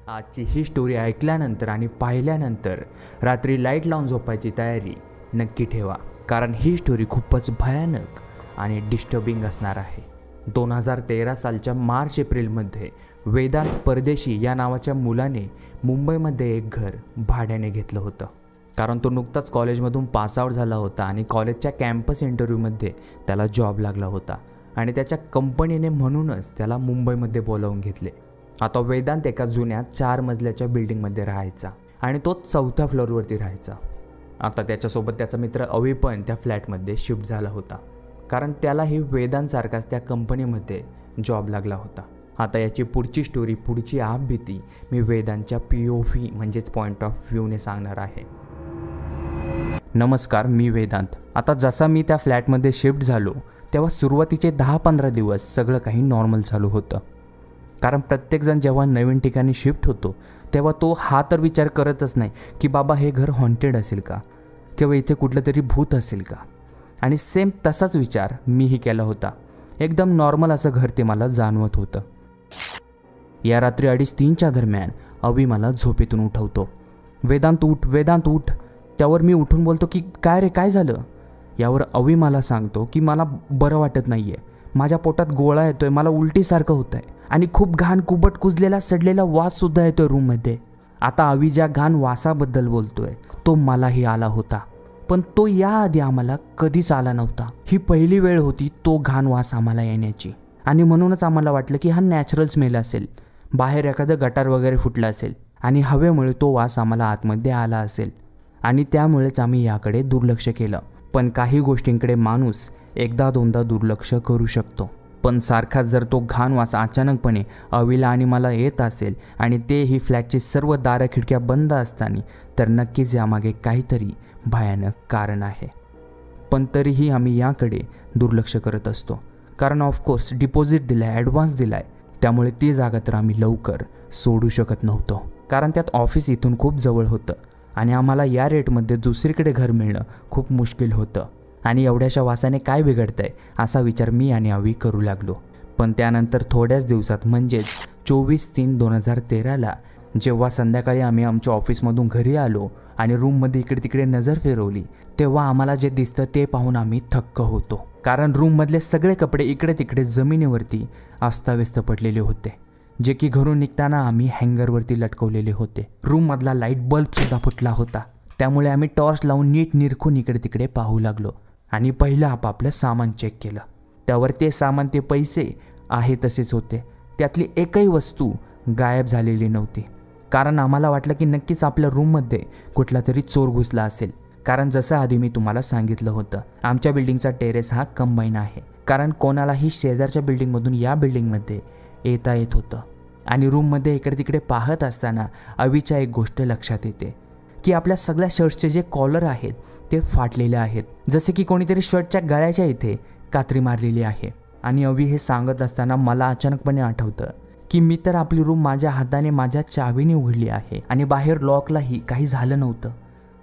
आजची ही स्टोरी ऐकल्यानंतर आणि पाहिल्यानंतर रात्री लाईट लावून झोपायची तयारी नक्की ठेवा, कारण ही स्टोरी खूपच भयानक आणि डिस्टर्बिंग असणार आहे. 2013 सालच्या मार्च एप्रिलमध्ये वेदांत परदेशी या नावाच्या मुलाने मुंबईमध्ये एक घर भाड्याने घेतलं होतं. कारण तो नुकताच कॉलेजमधून पासआउट झाला होता आणि कॉलेजच्या कॅम्पस इंटरव्ह्यूमध्ये त्याला जॉब लागला होता आणि त्याच्या कंपनीने म्हणूनच त्याला मुंबईमध्ये बोलावून घेतले. आता वेदांत एका जुन्या 4 मजल्याच्या बिल्डिंगमध्ये राहायचा आणि तो 4थ्या फ्लोअरवरती राहायचा. आता त्याच्यासोबत त्याचा मित्र अवी पण त्या फ्लॅटमध्ये शिफ्ट झाला होता, कारण त्यालाही वेदांतसारखाच त्या कंपनीमध्ये जॉब लागला होता. आता याची पुढची स्टोरी, पुढची आपबीती मी वेदांतच्या POV म्हणजेच पॉईंट ऑफ व्ह्यूने सांगणार आहे. नमस्कार, मी वेदांत. आता जसा मी त्या फ्लॅटमध्ये शिफ्ट झालो तेव्हा सुरुवातीचे 10-15 दिवस सगळं काही नॉर्मल चालू होतं. कारण प्रत्येकजण जेव्हा नवीन ठिकाणी शिफ्ट होतो तेव्हा तो हा तर विचार करतच नाही की बाबा हे घर हॉन्टेड असेल का किंवा इथे कुठलं तरी भूत असेल का. आणि सेम तसाच विचार मीही केला होता. एकदम नॉर्मल असं घर ते मला जाणवत होतं. या रात्री 2:30-3च्या दरम्यान अवी मला झोपेतून उठवतो. वेदांत उठ, वेदांत उठ. त्यावर मी उठून बोलतो की काय रे, काय झालं? यावर अवी मला सांगतो की मला बरं वाटत नाही आहे, माझ्या पोटात गोळा येतोय, मला उलटीसारखं होतं आहे आणि खूप घाण कुबट कुजलेला सडलेला वाससुद्धा येतोय रूममध्ये. आता अवी ज्या घाण वासाबद्दल बोलतोय तो मलाही आला होता, पण तो याआधी आम्हाला कधीच आला नव्हता. ही पहिली वेळ होती तो घाण वास आम्हाला येण्याची आणि म्हणूनच आम्हाला वाटलं की हा नॅचरल स्मेल असेल, बाहेर एखादं गटार वगैरे फुटलं असेल आणि हवेमुळे तो वास आम्हाला आतमध्ये आला असेल आणि त्यामुळेच आम्ही याकडे दुर्लक्ष केलं. पण काही गोष्टींकडे माणूस 1-2दा दुर्लक्ष करू शकतो, पण सारखाच जर तो घाण वास अचानकपणे अवीला आणि मला येत असेल आणि तेही फ्लॅटची सर्व दारं खिडक्या बंद असताना, तर नक्कीच यामागे काहीतरी भयानक कारण आहे. पण तरीही आम्ही याकडे दुर्लक्ष करत असतो, कारण ऑफकोर्स डिपॉझिट दिलाय, ॲडव्हान्स दिलाय, त्यामुळे ती जागा तर आम्ही लवकर सोडू शकत नव्हतो. कारण त्यात ऑफिस इथून खूप जवळ होतं आणि आम्हाला या रेटमध्ये दुसरीकडे घर मिळणं खूप मुश्किल होतं. आणि एवढ्याशा वासाने काय बिघडतंय असा विचार मी आणि अवी करू लागलो. पण त्यानंतर थोड्याच दिवसात म्हणजेच 24/3/2013ला जेव्हा संध्याकाळी आम्ही आमच्या ऑफिसमधून घरी आलो आणि रूममध्ये इकडे तिकडे नजर फिरवली, तेव्हा आम्हाला जे दिसतं ते पाहून आम्ही थक्क होतो. कारण रूममधले सगळे कपडे इकडे तिकडे जमिनीवरती अस्ताव्यस्त पडलेले होते, जे की घरून निघताना आम्ही हँगरवरती लटकवलेले होते. रूममधला लाईट बल्बसुद्धा फुटला होता, त्यामुळे आम्ही टॉर्च लावून नीट निरखून इकडे तिकडे पाहू लागलो आणि पहिलं आपापलं सामान चेक केलं. त्यावर ते सामान, ते पैसे आहे तसेच होते. त्यातली एकही वस्तू गायब झालेली नव्हती. कारण आम्हाला वाटलं की नक्कीच आपल्या रूममध्ये कुठला तरी चोर घुसला असेल. कारण जसं आधी मी तुम्हाला सांगितलं होतं, आमच्या बिल्डिंगचा टेरेस हा कंबाईन आहे, कारण कोणालाही शेजारच्या बिल्डिंगमधून या बिल्डिंगमध्ये येता येत होतं. आणि रूममध्ये इकडे तिकडे पाहत असताना अवीच्या एक गोष्ट लक्षात येते की आपल्या सगळ्या शर्ट्सचे जे कॉलर आहेत ते फाटलेले आहेत, जसे की कोणीतरी शर्टच्या गळ्याच्या इथे कात्री मारलेली आहे. आणि अवी हे सांगत असताना मला अचानकपणे आठवतं की मी तर आपली रूम माझ्या हाताने माझ्या चावीने उघडली आहे आणि बाहेर लॉकलाही काही झालं नव्हतं,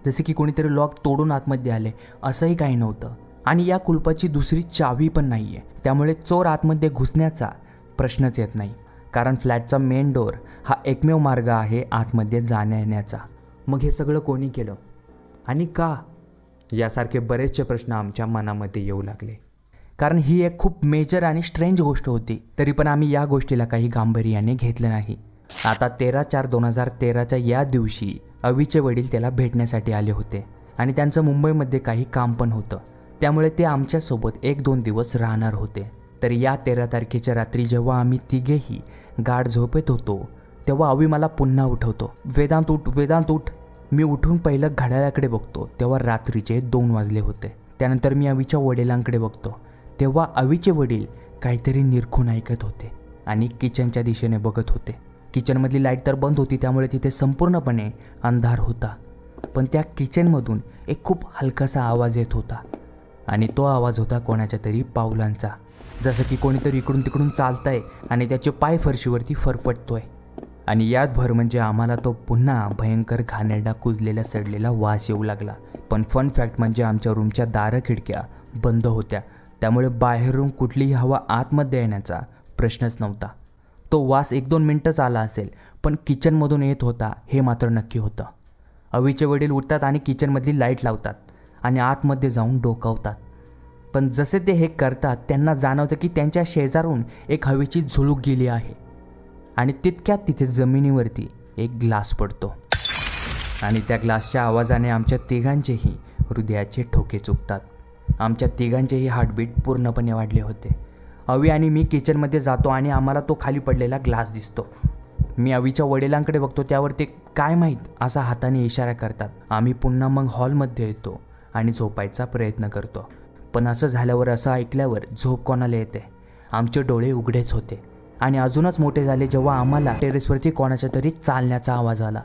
जसे की कोणीतरी लॉक तोडून आतमध्ये आले असंही काही नव्हतं. आणि या कुलपाची दुसरी चावी पण नाही आहे, त्यामुळे चोर आतमध्ये घुसण्याचा प्रश्नच येत नाही. कारण फ्लॅटचा मेन डोअर हा एकमेव मार्ग आहे आतमध्ये जाण्या येण्याचा. मग हे सगळं कोणी केलं आणि का, यासारखे बरेचसे प्रश्न आमच्या मनामध्ये येऊ लागले. कारण ही एक खूप मेजर आणि स्ट्रेंज गोष्ट होती. तरी पण आम्ही या गोष्टीला काही गांभीर्याने घेतलं नाही. आता 13/4/2013च्या या दिवशी अवीचे वडील त्याला भेटण्यासाठी आले होते आणि त्यांचं मुंबईमध्ये काही काम पण होतं, त्यामुळे ते आमच्यासोबत 1-2 दिवस राहणार होते. तर या 13 तारखेच्या रात्री जेव्हा आम्ही तिघेही गाढ झोपेत होतो तेव्हा अवी मला पुन्हा उठवतो. वेदांत उठ, वेदांत उठ. मी उठून पहिलं घड्याळाकडे बघतो तेव्हा रात्रीचे 2 वाजले होते. त्यानंतर मी अवीच्या वडिलांकडे बघतो तेव्हा अवीचे वडील काहीतरी निरखून ऐकत होते आणि किचनच्या दिशेने बघत होते. किचनमधली लाईट तर बंद होती, त्यामुळे तिथे संपूर्णपणे अंधार होता. पण त्या किचनमधून एक खूप हलकासा आवाज येत होता आणि तो आवाज होता कोणाच्या तरी पावलांचा, जसं की कोणीतरी इकडून तिकडून चालतंय आणि त्याचे पाय फरशीवरती फरफटतोय. आणि यात भर म्हणजे आम्हाला तो पुन्हा भयंकर घाणेरडा कुजलेला सडलेला वास येऊ लागला. पण फन फॅक्ट म्हणजे आमच्या रूमच्या दारं खिडक्या बंद होत्या, त्यामुळे बाहेरून कुठलीही हवा आतमध्ये येण्याचा प्रश्नच नव्हता. तो वास 1-2 मिनटंच आला असेल, पण किचनमधून येत होता हे मात्र नक्की होतं. अवीचे वडील उठतात आणि किचनमधली लाईट लावतात आणि आतमध्ये जाऊन डोकावतात. पण जसे ते हे करतात त्यांना जाणवतं की त्यांच्या शेजारून एक हवेची झुळूक गेली आहे आणि तितक्यात तिथे जमिनीवरती एक ग्लास पडतो आणि त्या ग्लासच्या आवाजाने आमच्या तिघांचेही हृदयाचे ठोके चुकतात. आमच्या तिघांचेही हार्टबीट पूर्णपणे वाढले होते. अवी आणि मी किचनमध्ये जातो आणि आम्हाला तो खाली पडलेला ग्लास दिसतो. मी अवीच्या वडिलांकडे बघतो, त्यावर ते काय माहीत असा हाताने इशारा करतात. आम्ही पुन्हा मग हॉलमध्ये येतो आणि झोपायचा प्रयत्न करतो. पण असं झाल्यावर, असं ऐकल्यावर झोप कोणाला येते? आमचे डोळे उघडेच होते आणि अजूनच मोठे झाले जेव्हा आम्हाला टेरेसवरती कोणाच्या तरी चालण्याचा आवाज आला.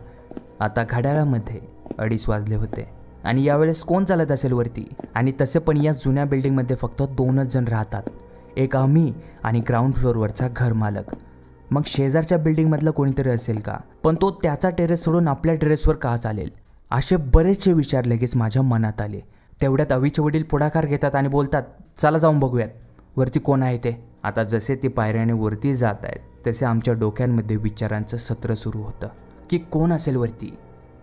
आता घड्याळामध्ये 2:30 वाजले होते आणि यावेळेस कोण चालत असेल वरती? आणि तसे पण या जुन्या बिल्डिंगमध्ये फक्त 2च जण राहतात, एक आम्ही आणि ग्राउंड फ्लोअरवरचा घर मालक. मग शेजारच्या बिल्डिंगमधलं कोणीतरी असेल का? पण तो त्याचा टेरेस सोडून आपल्या टेरेसवर का चालेल? असे बरेचसे विचार लगेच माझ्या मनात आले. तेवढ्यात अवीचे वडील पुढाकार घेतात आणि बोलतात, चला जाऊन बघूयात वरती कोण आहे ते. आता जसे ते पायऱ्याने वरती जात आहेत तसे आमच्या डोक्यांमध्ये विचारांचं सत्र सुरू होतं की कोण असेल वरती?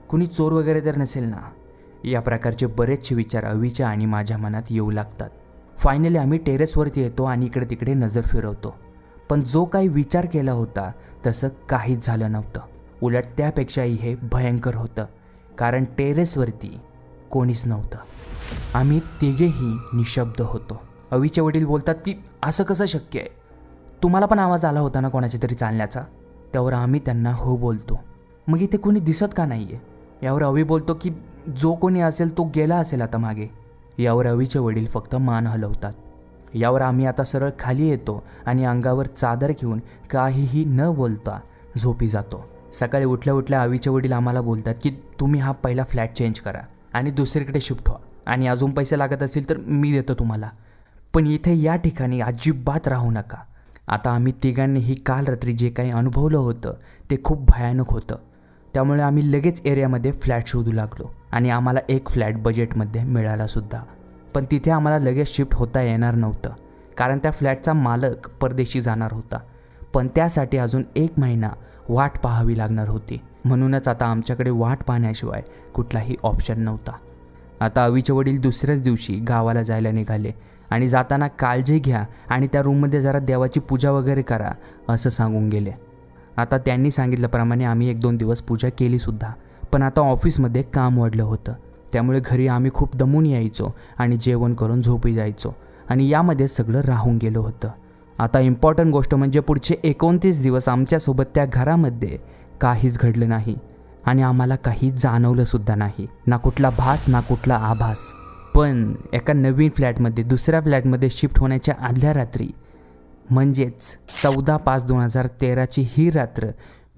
कुणी चोर वगैरे तर नसेल ना? या प्रकारचे बरेचसे विचार अवीच्या आणि माझ्या मनात येऊ लागतात. फायनली आम्ही टेरेसवरती येतो आणि इकडे तिकडे नजर फिरवतो. पण जो काही विचार केला होता तसं काहीच झालं नव्हतं. उलट त्यापेक्षाही हे भयंकर होतं, कारण टेरेसवरती कोणीच नव्हतं. आम्ही तिघेही निशब्द होतो. अवीचे वडील बोलतात की असं कसं शक्य आहे? तुम्हाला पण आवाज आला होता ना कोणाच्या तरी चालण्याचा? त्यावर आम्ही त्यांना हो बोलतो. मग इथे कोणी दिसत का नाही आहे? यावर अवी बोलतो की जो कोणी असेल तो गेला असेल आता मागे. यावर अवीचे वडील फक्त मान हलवतात. यावर आम्ही आता सरळ खाली येतो आणि अंगावर चादर घेऊन काहीही न बोलता झोपी जातो. सकाळी उठल्या उठल्या अवीचे वडील आम्हाला बोलतात की तुम्ही हा पहिला फ्लॅट चेंज करा आणि दुसरीकडे शिफ्ट व्हा आणि अजून पैसे लागत असतील तर मी देतो तुम्हाला, पण इथे या ठिकाणी अजिबात राहू नका. आता आम्ही तिघांनीही काल रात्री जे काही अनुभवलं होतं ते खूप भयानक होतं. त्यामुळे आम्ही लगेच एरियामध्ये फ्लॅट शोधू लागलो आणि आम्हाला एक फ्लॅट बजेटमध्ये मिळालासुद्धा. पण तिथे आम्हाला लगेच शिफ्ट होता येणार नव्हतं, कारण त्या फ्लॅटचा मालक परदेशी जाणार होता. पण त्यासाठी अजून 1 महिना वाट पाहावी लागणार होती. म्हणूनच आता आमच्याकडे वाट पाहण्याशिवाय कुठलाही ऑप्शन नव्हता. आता अवीचे वडील दुसऱ्याच दिवशी गावाला जायला निघाले आणि जाताना काळजी घ्या आणि त्या रूममध्ये जरा देवाची पूजा वगैरे करा असं सांगून गेले. आता त्यांनी सांगितल्याप्रमाणे आम्ही 1-2 दिवस पूजा केलीसुद्धा. पण आता ऑफिसमध्ये काम वाढलं होतं, त्यामुळे घरी आम्ही खूप दमून यायचो आणि जेवण करून झोपी जायचो आणि यामध्ये सगळं राहून गेलं होतं. आता इम्पॉर्टंट गोष्ट म्हणजे पुढचे 29 दिवस आमच्यासोबत त्या घरामध्ये काहीच घडलं नाही आणि आम्हाला काही जाणवलंसुद्धा नाही, ना कुठला भास ना कुठला आभास. पण एका नवीन फ्लॅटमध्ये दुसऱ्या फ्लॅटमध्ये शिफ्ट होण्याच्या आदल्या रात्री म्हणजेच 14/5/2013ची ही रात्र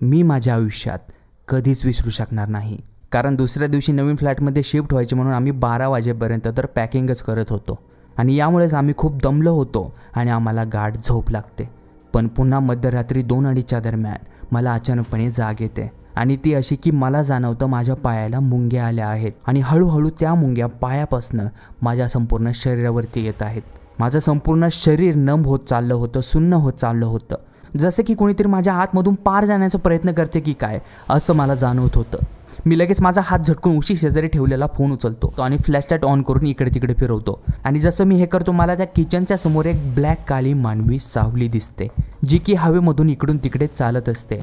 मी माझ्या आयुष्यात कधीच विसरू शकणार नाही. कारण दुसऱ्या दिवशी नवीन फ्लॅटमध्ये शिफ्ट व्हायचे म्हणून आम्ही 12 वाजेपर्यंत तर पॅकिंगच करत होतो आणि यामुळेच आम्ही खूप दमलो होतो आणि आम्हाला गाढ झोप लागते. पण पुन्हा मध्यरात्री 2-2:30च्या दरम्यान मला अचानकपणे जाग येते आणि ती अशी की मला जाणवतं माझ्या पायाला मुंग्या आल्या आहेत आणि हळूहळू त्या मुंग्या पायापासनं माझ्या संपूर्ण शरीरावरती येत आहेत. माझं संपूर्ण शरीर नम होत चाललं होतं, सुन्न होत चाललं होतं, जसं की कोणीतरी माझ्या आतमधून पार जाण्याचा प्रयत्न करते की काय असं मला जाणवत होतं. मी लगेच माझा हात झटकून उशी शेजारी ठेवलेला फोन उचलतो आणि फ्लॅशलाईट ऑन करून इकडे तिकडे फिरवतो आणि जसं मी हे करतो मला त्या किचनच्या समोर एक ब्लॅक काळी मानवी सावली दिसते, जी की हवेमधून इकडून तिकडे चालत असते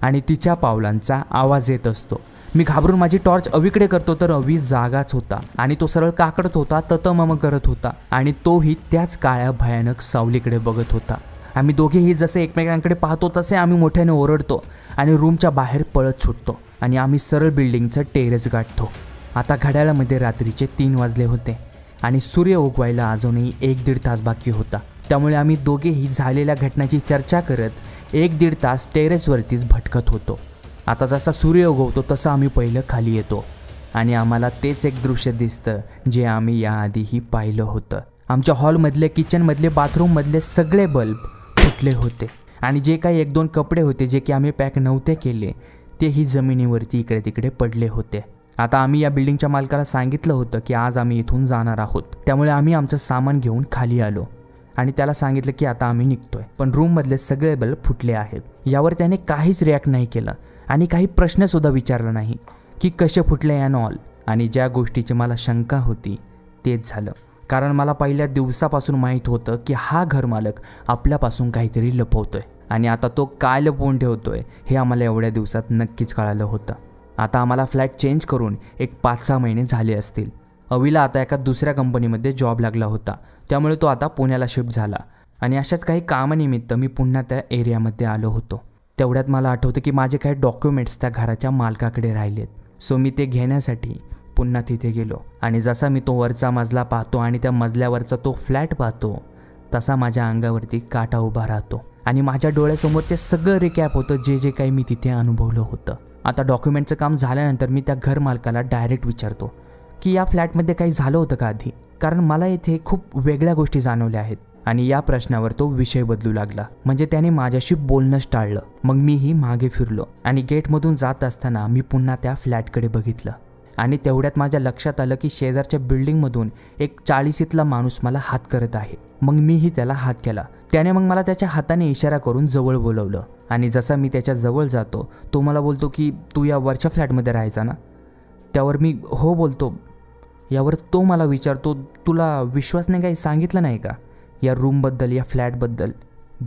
आणि तिच्या पावलांचा आवाज येत असतो. मी घाबरून माझी टॉर्च अवीकडे करतो तर अवी जागाच होता आणि तो सरळ काकडत होता, ततमम करत होता आणि तोही त्याच काळ्या भयानक सावलीकडे बघत होता. आम्ही दोघेही जसे एकमेकांकडे पाहतो तसे आम्ही मोठ्याने ओरडतो आणि रूमच्या बाहेर पळत सुटतो आणि आम्ही सरळ बिल्डिंगचं टेरेस गाठतो. आता घड्याळामध्ये रात्रीचे 3 वाजले होते आणि सूर्य उगवायला अजूनही 1-1.5 तास बाकी होता. त्यामुळे आम्ही दोघेही झालेल्या घटनाची चर्चा करत 1-1.5 तास टेरेसवरतीच भटकत होतो. आता जसा सूर्य उगवतो तसं आम्ही पहिलं खाली येतो आणि आम्हाला तेच एक दृश्य दिसतं जे आम्ही याआधीही पाहिलं होतं. आमच्या हॉलमधले, किचनमधले, बाथरूममधले सगळे बल्ब फुटले होते आणि जे काही 1-2 कपडे होते जे की आम्ही पॅक नव्हते केले तेही जमिनीवरती इकडे तिकडे पडले होते. आता आम्ही या बिल्डिंगच्या मालकाला सांगितलं होतं की आज आम्ही इथून जाणार आहोत, त्यामुळे आम्ही आमचं सामान घेऊन खाली आलो आणि त्याला सांगितलं की आता आम्ही निघतोय, पण रूममधले सगळे बल्ब फुटले आहेत. यावर त्याने काहीच रिॲक्ट नाही केलं आणि काही प्रश्नसुद्धा विचारला नाही की कसे फुटले अँड ऑल. आणि ज्या गोष्टीची मला शंका होती तेच झालं. कारण मला पहिल्या दिवसापासून माहीत होतं की हा घरमालक आपल्यापासून काहीतरी लपवतोय आणि आता तो काय लपवून ठेवतोय हे आम्हाला एवढ्या दिवसात नक्कीच कळालं होतं. आता आम्हाला फ्लॅट चेंज करून एक 5-6 महिने झाले असतील. अवीला आता एका दुसऱ्या कंपनीमध्ये जॉब लागला होता, त्यामुळे तो आता पुण्याला शिफ्ट झाला आणि अशाच काही कामानिमित्त मी पुन्हा त्या एरियामध्ये आलो होतो. तेवढ्यात मला आठवतं की माझे काही डॉक्युमेंट्स त्या घराच्या मालकाकडे राहिलेत. सो मी ते घेण्यासाठी पुन्हा तिथे गेलो आणि जसा मी तो वरचा मजला पाहतो आणि त्या मजल्यावरचा तो फ्लॅट पाहतो तसा माझ्या अंगावरती काटा उभा राहतो आणि माझ्या डोळ्यासमोर ते सगळं रिकॅप होतं जे काही मी तिथे अनुभवलं होतं. आता डॉक्युमेंटचं काम झाल्यानंतर मी त्या घर मालकाला डायरेक्ट विचारतो की या फ्लॅटमध्ये काही झालं होतं का आधी, कारण मला इथे खूप वेगळ्या गोष्टी जाणवल्या आहेत. आणि या प्रश्नावर तो विषय बदलू लागला. म्हणजे त्याने माझ्याशी बोलणंच टाळलं. मग मीही मागे फिरलो आणि गेटमधून जात असताना मी पुन्हा त्या फ्लॅटकडे बघितलं आणि तेवढ्यात माझ्या लक्षात आलं की शेजारच्या बिल्डिंगमधून एक 40शीतला माणूस मला हात करत आहे. मग मीही त्याला हात केला. त्याने मग मला त्याच्या हाताने इशारा करून जवळ बोलवलं आणि जसा मी त्याच्या जवळ जातो तो मला बोलतो की तू या वरच्या फ्लॅटमध्ये राहायचा ना. त्यावर मी हो बोलतो. यावर तो मला विचारतो तुला विश्वासने काही सांगितलं नाही का या रूमबद्दल, या फ्लॅटबद्दल.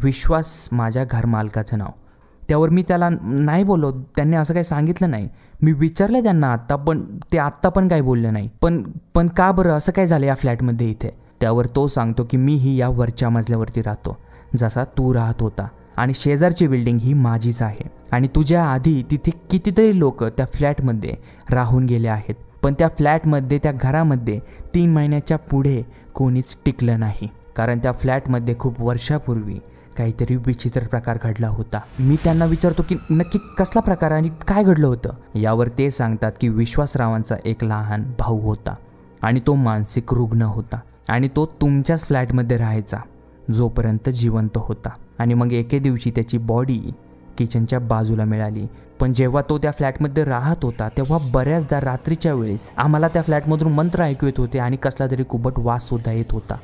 विश्वास माझ्या घरमालकाचं नाव. त्यावर मी त्याला नाही बोललो, त्यांनी असं काही सांगितलं नाही. मी विचारलं त्यांना आत्ता, पण ते आत्ता पण काही बोलले नाही. पण का बरं असं काय झालं या फ्लॅटमध्ये इथे. त्यावर तो सांगतो की मीही या वरच्या मजल्यावरती राहतो जसा तू राहत होता आणि शेजारची बिल्डिंग ही माझीच आहे आणि तुझ्या आधी तिथे कितीतरी लोक त्या फ्लॅटमध्ये राहून गेले आहेत, पण त्या फ्लॅटमध्ये, त्या घरामध्ये 3 महिन्याच्या पुढे कोणीच टिकलं नाही. कारण त्या फ्लॅटमध्ये खूप वर्षापूर्वी काहीतरी विचित्र प्रकार घडला होता. मी त्यांना विचारतो की नक्की कसला प्रकार आणि काय घडलं होतं. यावर ते सांगतात की विश्वासरावांचा एक लहान भाऊ होता आणि तो मानसिक रुग्ण होता आणि तो तुमच्याच फ्लॅटमध्ये राहायचा जोपर्यंत जिवंत होता. आणि मग एके दिवशी त्याची बॉडी किचनच्या बाजूला मिळाली. पण जेव्हा तो त्या फ्लॅटमध्ये राहत होता तेव्हा बऱ्याचदा रात्रीच्या वेळेस आम्हाला त्या फ्लॅटमधून मंत्र ऐकू येत होते आणि कसला तरी कुबट वाससुद्धा येत होता.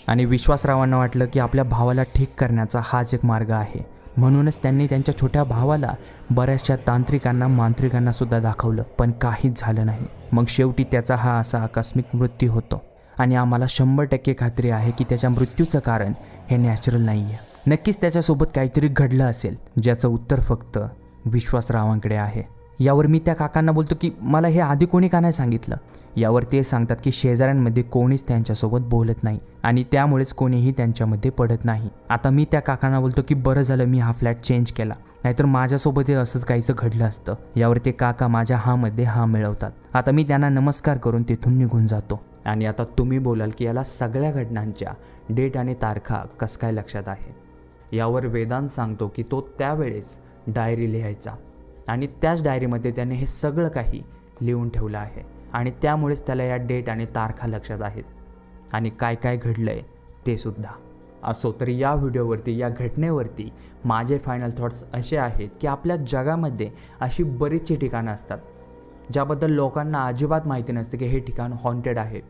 आणि विश्वासरावांना वाटलं की आपल्या भावाला ठीक करण्याचा हाच एक मार्ग आहे. म्हणूनच त्यांनी त्यांच्या छोट्या भावाला बऱ्याचशा तांत्रिकांना, मांत्रिकांना सुद्धा दाखवलं, पण काहीच झालं नाही. मग शेवटी त्याचा हा असा आकस्मिक मृत्यू होतो आणि आम्हाला 100% खात्री आहे की त्याच्या मृत्यूचं कारण हे नॅचरल नाही आहे. नक्कीच त्याच्यासोबत काहीतरी घडलं असेल ज्याचं उत्तर फक्त विश्वासरावांकडे आहे. यावर मी त्या काकांना बोलतो की मला हे आधी कोणी का नाही सांगितलं. यावर ते सांगतात की शेजाऱ्यांमध्ये कोणीच त्यांच्यासोबत बोलत नाही आणि त्यामुळेच कोणीही त्यांच्यामध्ये पडत नाही. आता मी त्या काकांना बोलतो की बरं झालं मी हा फ्लॅट चेंज केला, नाहीतर माझ्यासोबतही असंच काहीचं घडलं असतं. यावर ते काका माझ्या हामध्ये हा मिळवतात. आता मी त्यांना नमस्कार करून तिथून निघून जातो. आणि आता तुम्ही बोलाल की याला सगळ्या घटनांच्या डेट आणि तारखा कसं काय लक्षात आहे. यावर वेदांत सांगतो की तो त्यावेळेस डायरी लिहायचा आणि त्याच डायरीमध्ये त्याने हे सगळं काही लिहून ठेवलं आहे आणि त्यामुळेच त्याला या डेट आणि तारखा लक्षात आहेत आणि काय काय घडलं आहे ते सुद्धा. असो, तर या व्हिडिओवरती, या घटनेवरती माझे फायनल थॉट्स असे आहेत की आपल्या जगामध्ये अशी बरीचशी ठिकाणं असतात ज्याबद्दल लोकांना अजिबात माहिती नसते की हे ठिकाण हॉन्टेड आहे.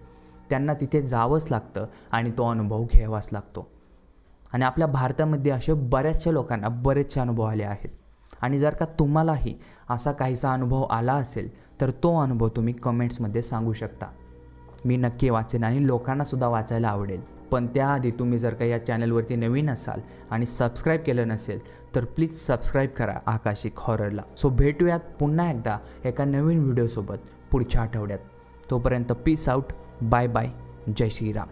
त्यांना तिथे जावंच लागतं आणि तो अनुभव घ्यावाच लागतो. आणि आपल्या भारतामध्ये असे बऱ्याचशा लोकांना बरेचसे अनुभव आले आहेत. आणि जर का तुम्हालाही असा काहीसा अनुभव आला असेल तर तो अनुभव तुम्ही कमेंट्समध्ये सांगू शकता. मी नक्की वाचेन आणि लोकांनासुद्धा वाचायला आवडेल. पण त्याआधी तुम्ही जर का या चॅनलवरती नवीन असाल आणि सबस्क्राईब केलं नसेल तर प्लीज सबस्क्राईब करा आकाशिक हॉररला. सो भेटूयात पुन्हा एकदा एका नवीन व्हिडिओसोबत पुढच्या आठवड्यात. तोपर्यंत पीस आउट, बाय बाय, जय श्रीराम.